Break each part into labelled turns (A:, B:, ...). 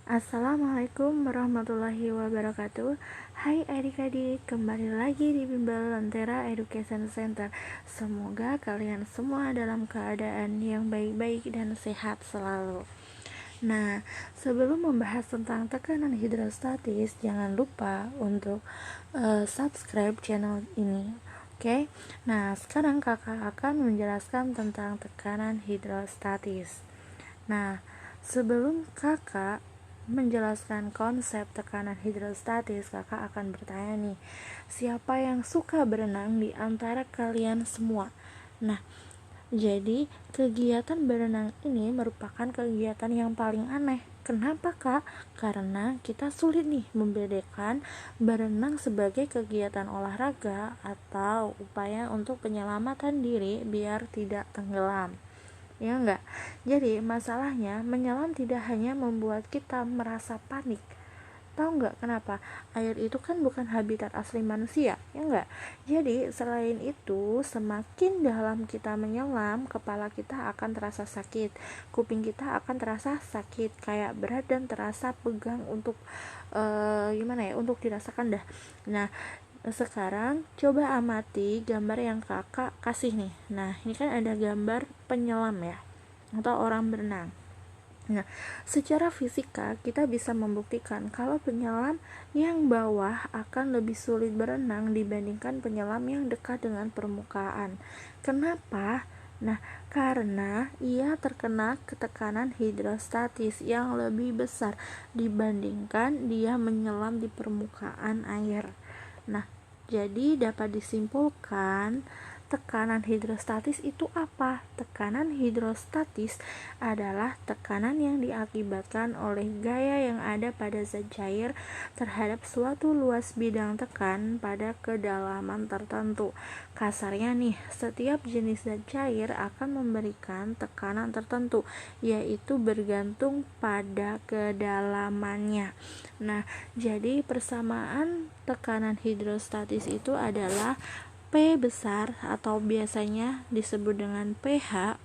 A: Assalamualaikum warahmatullahi wabarakatuh. Hai adik-adik, kembali lagi di Bimbel Lentera Education Center. Semoga kalian semua dalam keadaan yang baik-baik dan sehat selalu. Nah, sebelum membahas tentang tekanan hidrostatis, jangan lupa untuk subscribe channel ini. Oke. Nah, sekarang kakak akan menjelaskan tentang tekanan hidrostatis. Nah, sebelum kakak menjelaskan konsep tekanan hidrostatis, kakak akan bertanya nih, siapa yang suka berenang di antara kalian semua? Nah, jadi kegiatan berenang ini merupakan kegiatan yang paling aneh. Kenapa kak? Karena kita sulit nih membedakan berenang sebagai kegiatan olahraga atau upaya untuk penyelamatan diri biar tidak tenggelam. Ya enggak? Jadi masalahnya menyelam tidak hanya membuat kita merasa panik. Tahu enggak kenapa? Air itu kan bukan habitat asli manusia, ya enggak? Jadi selain itu, semakin dalam kita menyelam, kepala kita akan terasa sakit, kuping kita akan terasa sakit, kayak berat dan terasa pegang untuk untuk dirasakan dah. Nah, sekarang coba amati gambar yang kakak kasih nih. Nah, ini kan ada gambar penyelam ya, atau orang berenang. Nah, secara fisika kita bisa membuktikan kalau penyelam yang bawah akan lebih sulit berenang dibandingkan penyelam yang dekat dengan permukaan. Kenapa? Nah, karena ia terkena ketekanan hidrostatis yang lebih besar dibandingkan dia menyelam di permukaan air. Nah, jadi dapat disimpulkan tekanan hidrostatis itu apa? Tekanan hidrostatis adalah tekanan yang diakibatkan oleh gaya yang ada pada zat cair terhadap suatu luas bidang tekan pada kedalaman tertentu. Kasarnya nih, setiap jenis zat cair akan memberikan tekanan tertentu, yaitu bergantung pada kedalamannya. Nah, jadi persamaan tekanan hidrostatis itu adalah P besar atau biasanya disebut dengan pH.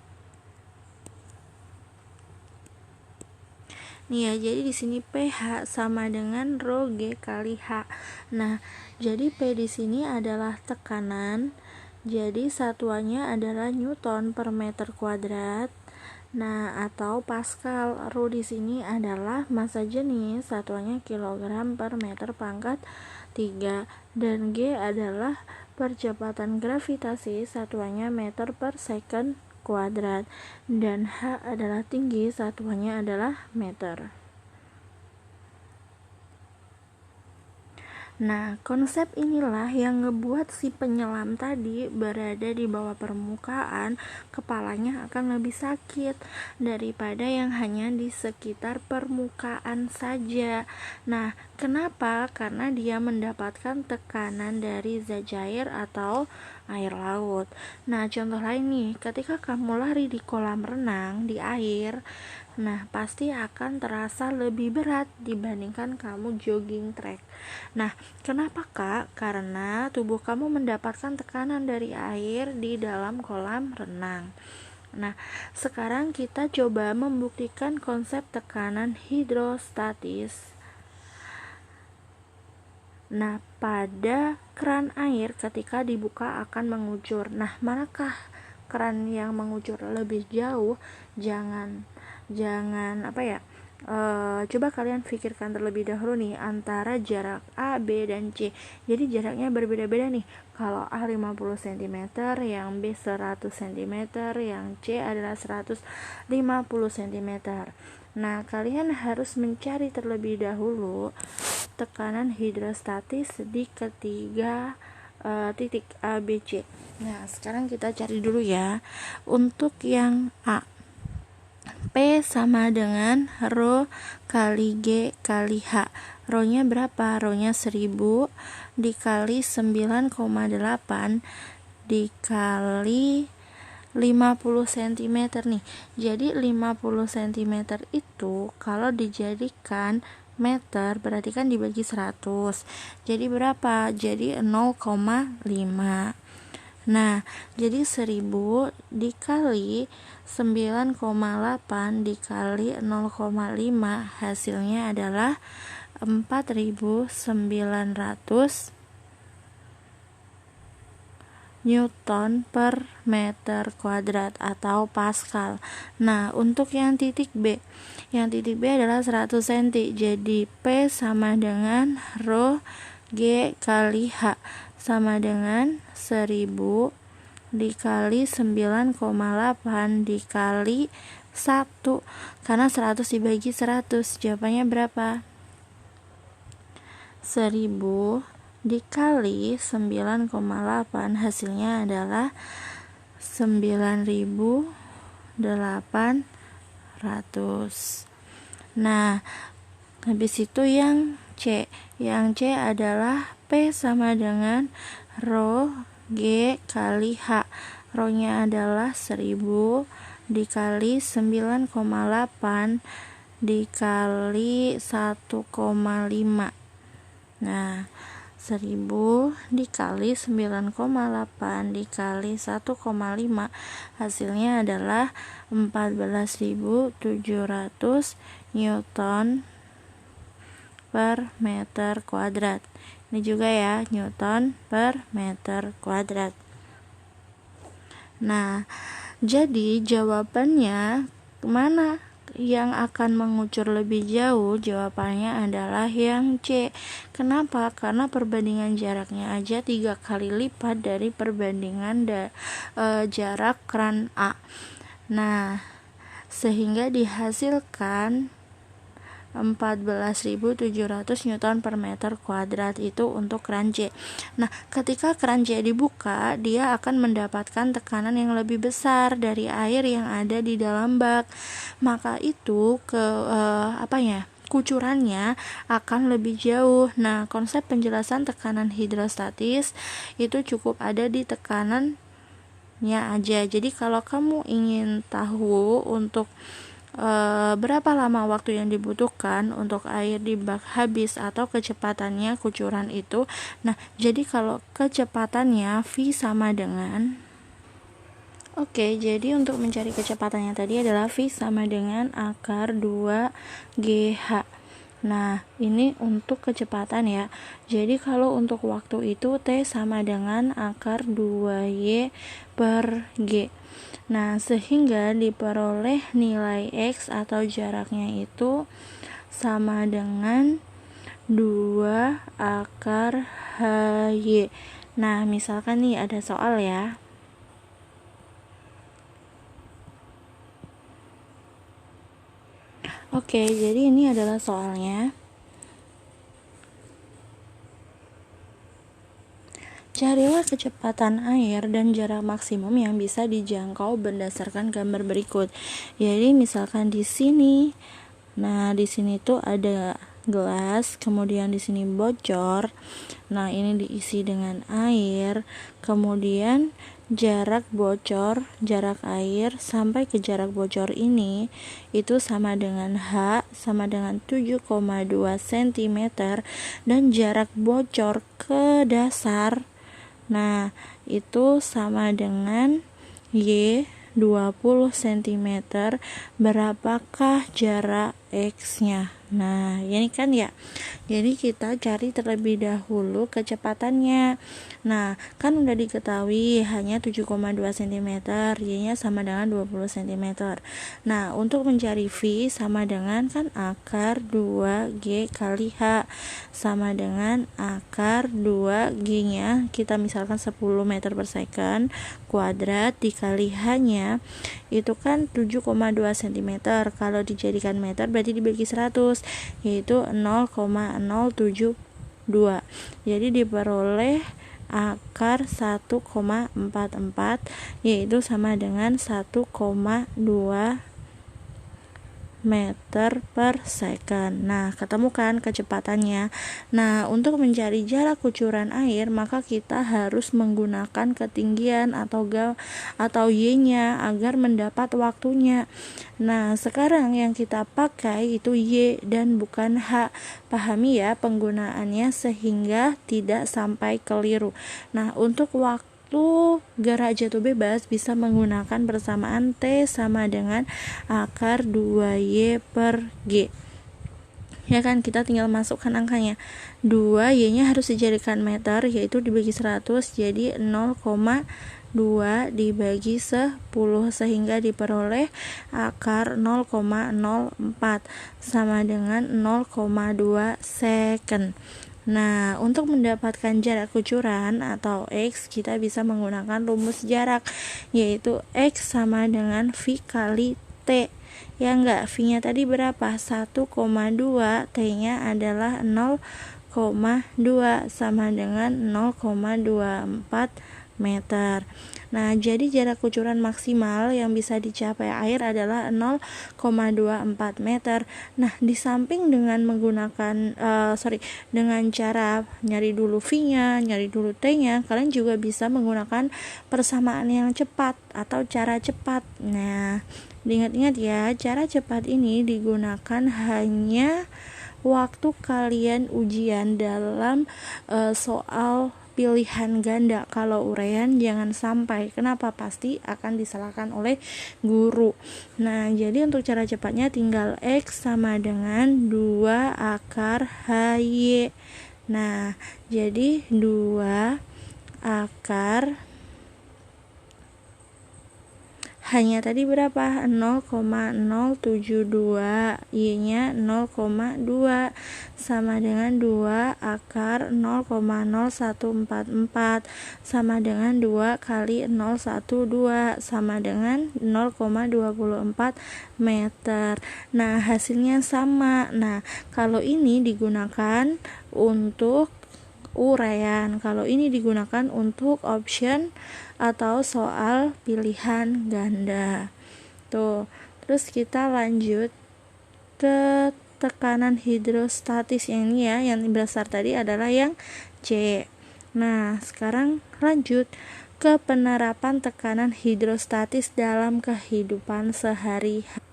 A: Nih ya, jadi di sini pH sama dengan rho G kali H. Nah, jadi P di sini adalah tekanan. Jadi satuannya adalah Newton per meter kuadrat. Nah, atau Pascal. Rho di sini adalah massa jenis, satuannya kilogram per meter pangkat 3, dan G adalah percepatan gravitasi, satuannya meter per second kuadrat, dan H adalah tinggi, satuannya adalah meter. Nah, konsep inilah yang ngebuat si penyelam tadi berada di bawah permukaan, kepalanya akan lebih sakit daripada yang hanya di sekitar permukaan saja. Nah, kenapa? Karena dia mendapatkan tekanan dari zat cair atau air laut. Nah, contoh lain nih, ketika kamu lari di kolam renang di air, nah pasti akan terasa lebih berat dibandingkan kamu jogging track. Nah, kenapa kak? Karena tubuh kamu mendapatkan tekanan dari air di dalam kolam renang. Nah, sekarang kita coba membuktikan konsep tekanan hidrostatis. Nah, pada keran air ketika dibuka akan mengucur. Nah, manakah keran yang mengucur lebih jauh? Jangan coba kalian pikirkan terlebih dahulu nih antara jarak A, B, dan C. Jadi jaraknya berbeda-beda nih. Kalau A 50 cm, yang B 100 cm, yang C adalah 150 cm. Nah, kalian harus mencari terlebih dahulu tekanan hidrostatis di ketiga titik A, B, C. Nah, sekarang kita cari dulu ya. Untuk yang A, P sama dengan rho kali G kali H. Rho-nya berapa? Rho-nya 1000 dikali 9,8 dikali 50 cm nih. Jadi 50 cm itu kalau dijadikan meter berarti kan dibagi 100. Jadi berapa? Jadi 0,5. Nah, jadi 1000 dikali 9,8 dikali 0,5 hasilnya adalah 4900 Newton per meter kuadrat atau Pascal. Nah, untuk yang titik B adalah 100 cm. Jadi P sama dengan rho G kali H sama dengan 1000 dikali 9,8 dikali 1. Karena 100 dibagi 100, jawabannya berapa? 1000 dikali 9,8 hasilnya adalah 9800. Nah, habis itu yang C adalah P sama dengan rho G kali H. Rho-nya adalah 1000 dikali 9,8 dikali 1,5. Nah, 1000 dikali 9,8 dikali 1,5 hasilnya adalah 14.700 Newton per meter kuadrat. Ini juga ya, Newton per meter kuadrat. Nah, jadi jawabannya mana yang akan mengucur lebih jauh? Jawabannya adalah yang C. Kenapa? Karena perbandingan jaraknya aja 3 kali lipat dari perbandingan jarak keran A. Nah, sehingga dihasilkan 14.700 Newton per meter kuadrat itu untuk keran C. Nah, ketika keran C dibuka, dia akan mendapatkan tekanan yang lebih besar dari air yang ada di dalam bak. Maka itu kucurannya akan lebih jauh. Nah, konsep penjelasan tekanan hidrostatis itu cukup ada di tekanannya aja. Jadi kalau kamu ingin tahu untuk berapa lama waktu yang dibutuhkan untuk air di bak habis atau kecepatannya kucuran itu, nah jadi kalau kecepatannya V sama dengan jadi untuk mencari kecepatannya tadi adalah V sama dengan akar 2GH. Nah, ini untuk kecepatan ya. Jadi kalau untuk waktu itu T sama dengan akar 2Y per G. Nah, sehingga diperoleh nilai X atau jaraknya itu sama dengan 2 akar HY. Nah, misalkan nih ada soal ya. Jadi ini adalah soalnya. Carilah kecepatan air dan jarak maksimum yang bisa dijangkau berdasarkan gambar berikut. Jadi misalkan di sini, nah di sini tuh ada gelas, kemudian di sini bocor. Nah, ini diisi dengan air. Kemudian jarak air sampai ke jarak bocor ini itu sama dengan H sama dengan 7,2 cm dan jarak bocor ke dasar, nah itu sama dengan Y 20 cm. Berapakah jarak X-nya? Nah, ini kan ya. Jadi kita cari terlebih dahulu kecepatannya. Nah, kan udah diketahui hanya 7,2 cm, Y-nya sama dengan 20 cm. Nah, untuk mencari V sama dengan kan akar 2G kali H sama dengan akar 2G-nya kita misalkan 10 meter per second kuadrat dikali H-nya itu kan 7,2 cm. Kalau dijadikan meter berarti dibagi 100, yaitu 0,072. Jadi diperoleh akar 1,44 yaitu sama dengan 1,2 meter per second. Nah, ketemukan kecepatannya. Nah, untuk mencari jarak kucuran air, maka kita harus menggunakan ketinggian atau Y-nya agar mendapat waktunya. Nah, sekarang yang kita pakai itu Y dan bukan H. Pahami ya penggunaannya sehingga tidak sampai keliru. Nah, untuk waktu suatu gerak jatuh bebas bisa menggunakan persamaan T sama dengan akar 2Y per G. Ya kan, kita tinggal masukkan angkanya. 2Y nya harus dijadikan meter, yaitu dibagi 100 jadi 0,2 dibagi 10 sehingga diperoleh akar 0,04 sama dengan 0,2 second. Nah, untuk mendapatkan jarak kucuran atau X, kita bisa menggunakan rumus jarak, yaitu X sama dengan V kali T. Ya enggak, V-nya tadi berapa? 1,2, T-nya adalah 0,2 sama dengan 0,24 meter. Nah, jadi jarak kucuran maksimal yang bisa dicapai air adalah 0,24 meter. Nah, di samping dengan menggunakan dengan cara nyari dulu V-nya, nyari dulu T-nya, kalian juga bisa menggunakan persamaan yang cepat atau cara cepat. Nah, diingat-ingat ya, cara cepat ini digunakan hanya waktu kalian ujian dalam soal pilihan ganda. Kalau uraian jangan sampai. Kenapa? Pasti akan disalahkan oleh guru. Nah, jadi untuk cara cepatnya tinggal X sama dengan 2 akar HY. Nah, jadi 2 akar hanya tadi berapa? 0,072, Y-nya 0,2 sama dengan 2 akar 0,0144 sama dengan 2 kali 012 sama dengan 0,24 meter. Nah, hasilnya sama. Nah, kalau ini digunakan untuk uraian, kalau ini digunakan untuk option atau soal pilihan ganda. Tuh, terus kita lanjut ke tekanan hidrostatis yang ini ya, yang besar tadi adalah yang C. Nah, sekarang lanjut ke penerapan tekanan hidrostatis dalam kehidupan sehari-hari.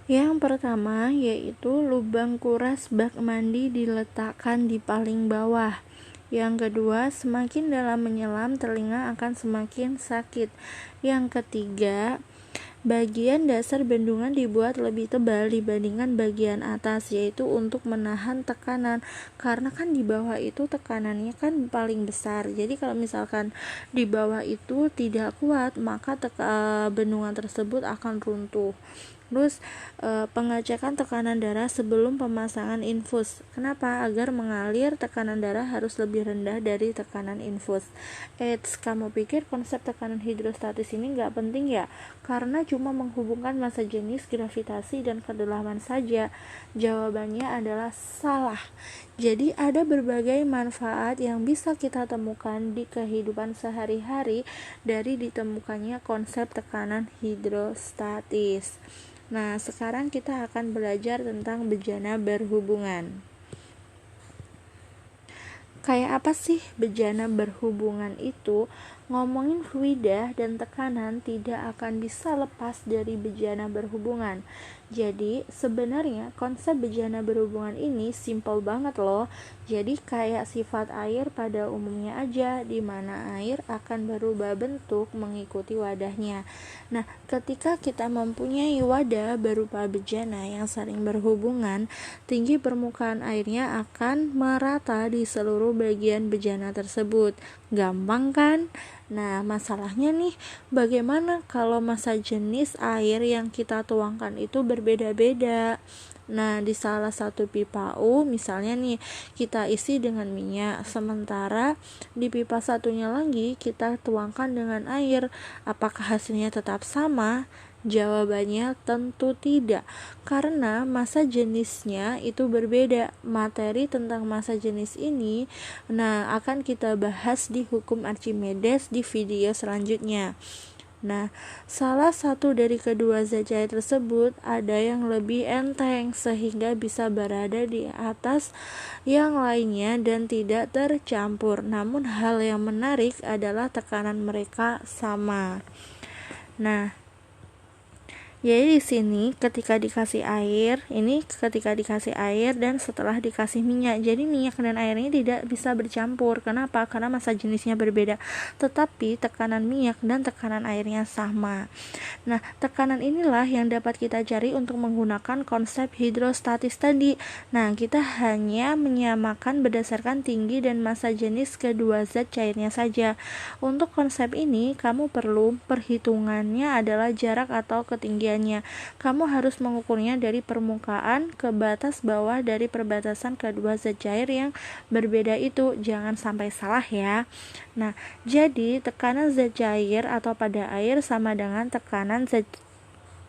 A: Yang pertama yaitu lubang kuras bak mandi diletakkan di paling bawah. Yang kedua, semakin dalam menyelam telinga akan semakin sakit. Yang ketiga, bagian dasar bendungan dibuat lebih tebal dibandingkan bagian atas, yaitu untuk menahan tekanan, karena kan di bawah itu tekanannya kan paling besar. Jadi kalau misalkan di bawah itu tidak kuat, maka bendungan tersebut akan runtuh. Terus pengecekan tekanan darah sebelum pemasangan infus. Kenapa? Agar mengalir tekanan darah harus lebih rendah dari tekanan infus. Kamu pikir konsep tekanan hidrostatis ini nggak penting ya? Karena cuma menghubungkan massa jenis, gravitasi, dan kedalaman saja. Jawabannya adalah salah. Jadi ada berbagai manfaat yang bisa kita temukan di kehidupan sehari-hari dari ditemukannya konsep tekanan hidrostatis. Nah, sekarang kita akan belajar tentang bejana berhubungan. Kayak apa sih bejana berhubungan itu? Ngomongin fluida dan tekanan tidak akan bisa lepas dari bejana berhubungan. Jadi sebenarnya konsep bejana berhubungan ini simple banget loh. Jadi kayak sifat air pada umumnya aja, di mana air akan berubah bentuk mengikuti wadahnya. Nah, ketika kita mempunyai wadah berupa bejana yang saling berhubungan, tinggi permukaan airnya akan merata di seluruh bagian bejana tersebut. Gampang kan? Nah, masalahnya nih, bagaimana kalau massa jenis air yang kita tuangkan itu berbeda-beda? Nah, di salah satu pipa U, misalnya nih, kita isi dengan minyak, sementara di pipa satunya lagi kita tuangkan dengan air. Apakah hasilnya tetap sama? Jawabannya tentu tidak, karena massa jenisnya itu berbeda. Materi tentang massa jenis ini akan kita bahas di hukum Archimedes di video selanjutnya. Nah, salah satu dari kedua zat cair tersebut ada yang lebih enteng sehingga bisa berada di atas yang lainnya dan tidak tercampur. Namun hal yang menarik adalah tekanan mereka sama. Nah, Jadi di sini ketika dikasih air dan setelah dikasih minyak. Jadi minyak dan air ini tidak bisa bercampur. Kenapa? Karena massa jenisnya berbeda. Tetapi tekanan minyak dan tekanan airnya sama. Nah, tekanan inilah yang dapat kita cari untuk menggunakan konsep hidrostatis tadi. Nah, kita hanya menyamakan berdasarkan tinggi dan massa jenis kedua zat cairnya saja. Untuk konsep ini, kamu perlu perhitungannya adalah jarak atau ketinggiannya. Kamu harus mengukurnya dari permukaan ke batas bawah dari perbatasan kedua zat cair yang berbeda itu. Jangan sampai salah ya. Nah, jadi tekanan zat cair atau pada air sama dengan tekanan zat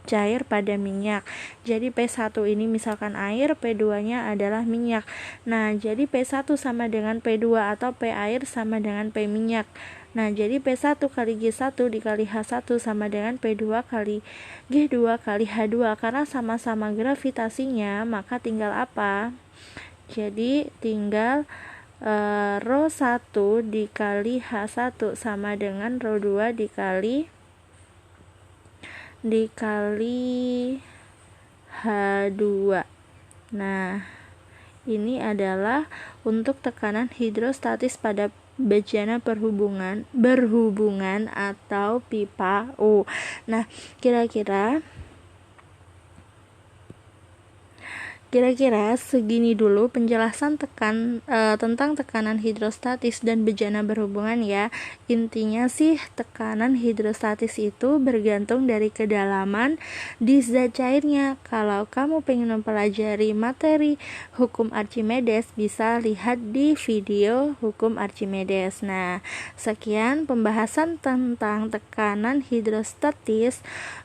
A: cair pada minyak. Jadi P1 ini misalkan air, P2-nya adalah minyak. Nah, jadi P1 sama dengan P2 atau P air sama dengan P minyak. Nah, jadi P1 kali G1 dikali H1 sama dengan P2 kali G2 kali H2. Karena sama-sama gravitasinya, maka tinggal apa? Jadi tinggal rho 1 dikali H1 sama dengan rho 2 dikali H2. Nah, ini adalah untuk tekanan hidrostatis pada bejana berhubungan atau pipa U. Nah, kira-kira segini dulu penjelasan tentang tekanan hidrostatis dan bejana berhubungan ya. Intinya sih tekanan hidrostatis itu bergantung dari kedalaman di zat cairnya. Kalau kamu pengen mempelajari materi hukum Archimedes, bisa lihat di video hukum Archimedes. Nah, sekian pembahasan tentang tekanan hidrostatis.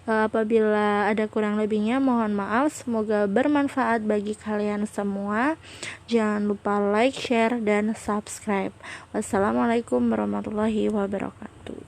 A: Apabila ada kurang lebihnya mohon maaf. Semoga bermanfaat bagi kalian semua. Jangan lupa like, share, dan subscribe. Wassalamualaikum warahmatullahi wabarakatuh.